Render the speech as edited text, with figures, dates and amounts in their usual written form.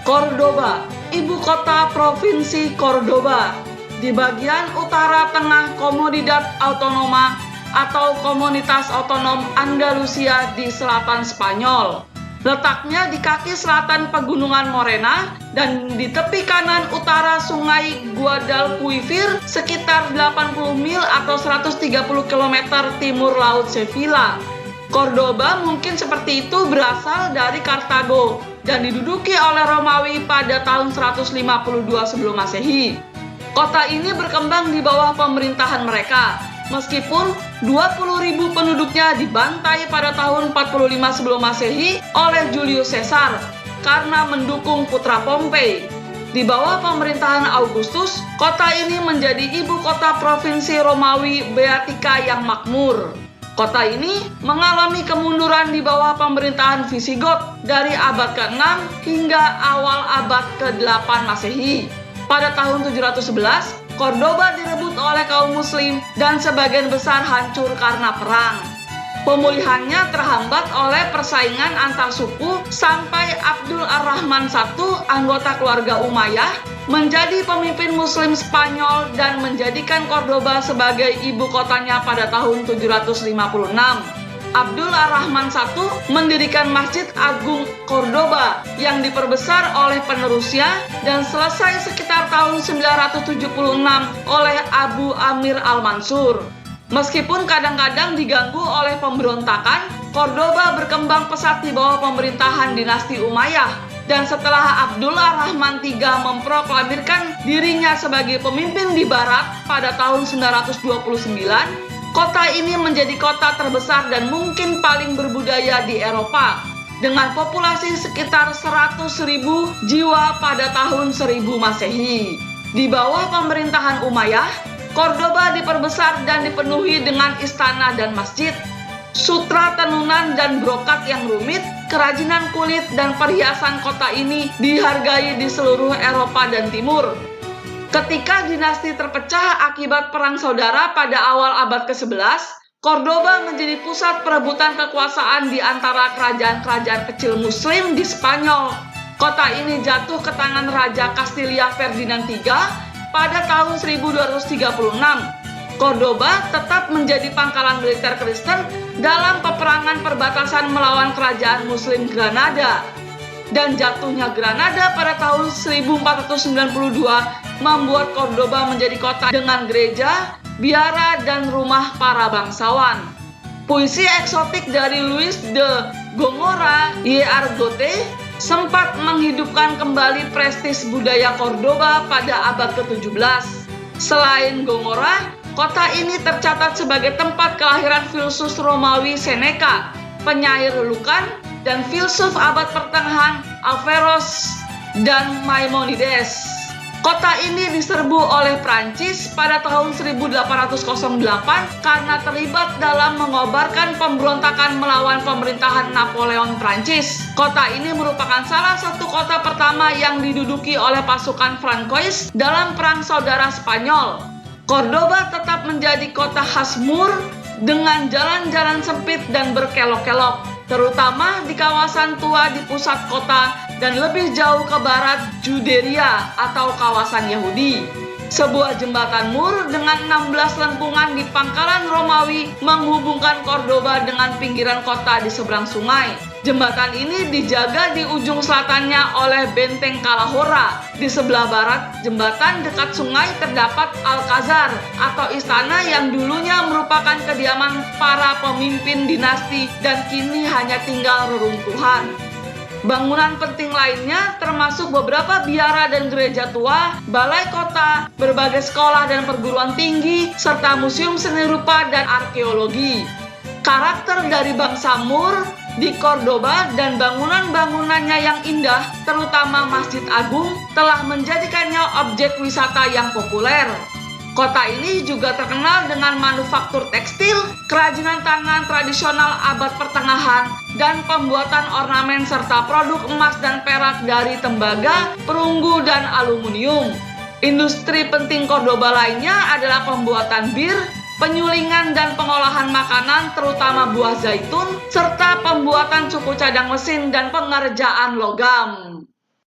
Cordoba, ibu kota provinsi Cordoba, di bagian utara tengah Comunidad Autónoma atau Komunitas Otonom Andalusia di selatan Spanyol. Letaknya di kaki selatan Pegunungan Morena dan di tepi kanan utara Sungai Guadalquivir sekitar 80 mil atau 130 km timur Laut Sevilla. Cordoba mungkin seperti itu berasal dari Kartago dan diduduki oleh Romawi pada tahun 152 sebelum Masehi. Kota ini berkembang di bawah pemerintahan mereka, meskipun 20.000 penduduknya dibantai pada tahun 45 sebelum Masehi oleh Julius Caesar karena mendukung putra Pompei. Di bawah pemerintahan Augustus, kota ini menjadi ibu kota provinsi Romawi Beatica yang makmur. Kota ini mengalami kemunduran di bawah pemerintahan Visigoth dari abad ke-6 hingga awal abad ke-8 Masehi. Pada tahun 711, Cordoba direbut oleh kaum muslim dan sebagian besar hancur karena perang. Pemulihannya terhambat oleh persaingan antar suku sampai Abdul Ar-Rahman I, anggota keluarga Umayyah, menjadi pemimpin muslim Spanyol dan menjadikan Cordoba sebagai ibu kotanya pada tahun 756. Abdul Ar-Rahman I mendirikan Masjid Agung Cordoba yang diperbesar oleh penerusnya dan selesai sekitar tahun 976 oleh Abu Amir Al-Mansur. Meskipun kadang-kadang diganggu oleh pemberontakan, Cordoba berkembang pesat di bawah pemerintahan dinasti Umayyah. Dan setelah Abdul Ar-Rahman III memproklamirkan dirinya sebagai pemimpin di barat pada tahun 929, kota ini menjadi kota terbesar dan mungkin paling berbudaya di Eropa, dengan populasi sekitar 100.000 jiwa pada tahun 1000 Masehi. Di bawah pemerintahan Umayyah, Cordoba diperbesar dan dipenuhi dengan istana dan masjid, sutra tenunan dan brokat yang rumit, kerajinan kulit dan perhiasan kota ini dihargai di seluruh Eropa dan Timur. Ketika dinasti terpecah akibat perang saudara pada awal abad ke-11, Cordoba menjadi pusat perebutan kekuasaan di antara kerajaan-kerajaan kecil muslim di Spanyol. Kota ini jatuh ke tangan Raja Kastilia Ferdinand III pada tahun 1236. Cordoba tetap menjadi pangkalan militer Kristen dalam peperangan perbatasan melawan kerajaan muslim Granada. Dan jatuhnya Granada pada tahun 1492 membuat Cordoba menjadi kota dengan gereja, biara, dan rumah para bangsawan. Puisi eksotik dari Luis de Gongora y Argote sempat menghidupkan kembali prestis budaya Cordoba pada abad ke-17. Selain Gongora, kota ini tercatat sebagai tempat kelahiran filsuf Romawi Seneca, penyair Lucan, dan filsuf abad pertengahan Averroes dan Maimonides. Kota ini diserbu oleh Prancis pada tahun 1808 karena terlibat dalam mengobarkan pemberontakan melawan pemerintahan Napoleon Prancis. Kota ini merupakan salah satu kota pertama yang diduduki oleh pasukan Francois dalam Perang Saudara Spanyol. Cordoba tetap menjadi kota khas Moor dengan jalan-jalan sempit dan berkelok-kelok, terutama di kawasan tua di pusat kota dan lebih jauh ke barat Juderia atau kawasan Yahudi. Sebuah jembatan mur dengan 16 lengkungan di pangkalan Romawi menghubungkan Cordoba dengan pinggiran kota di seberang sungai. Jembatan ini dijaga di ujung selatannya oleh benteng Calahorra. Di sebelah barat jembatan dekat sungai terdapat Alcazar atau istana yang dulunya merupakan kediaman para pemimpin dinasti dan kini hanya tinggal reruntuhan. Bangunan penting lainnya termasuk beberapa biara dan gereja tua, balai kota, berbagai sekolah dan perguruan tinggi, serta museum seni rupa dan arkeologi. Karakter dari bangsa Moor di Cordoba dan bangunan-bangunannya yang indah, terutama Masjid Agung, telah menjadikannya objek wisata yang populer. Kota ini juga terkenal dengan manufaktur tekstil, kerajinan tangan tradisional abad pertengahan, dan pembuatan ornamen serta produk emas dan perak dari tembaga, perunggu, dan aluminium. Industri penting Cordoba lainnya adalah pembuatan bir, penyulingan dan pengolahan makanan terutama buah zaitun, serta pembuatan suku cadang mesin dan pengerjaan logam.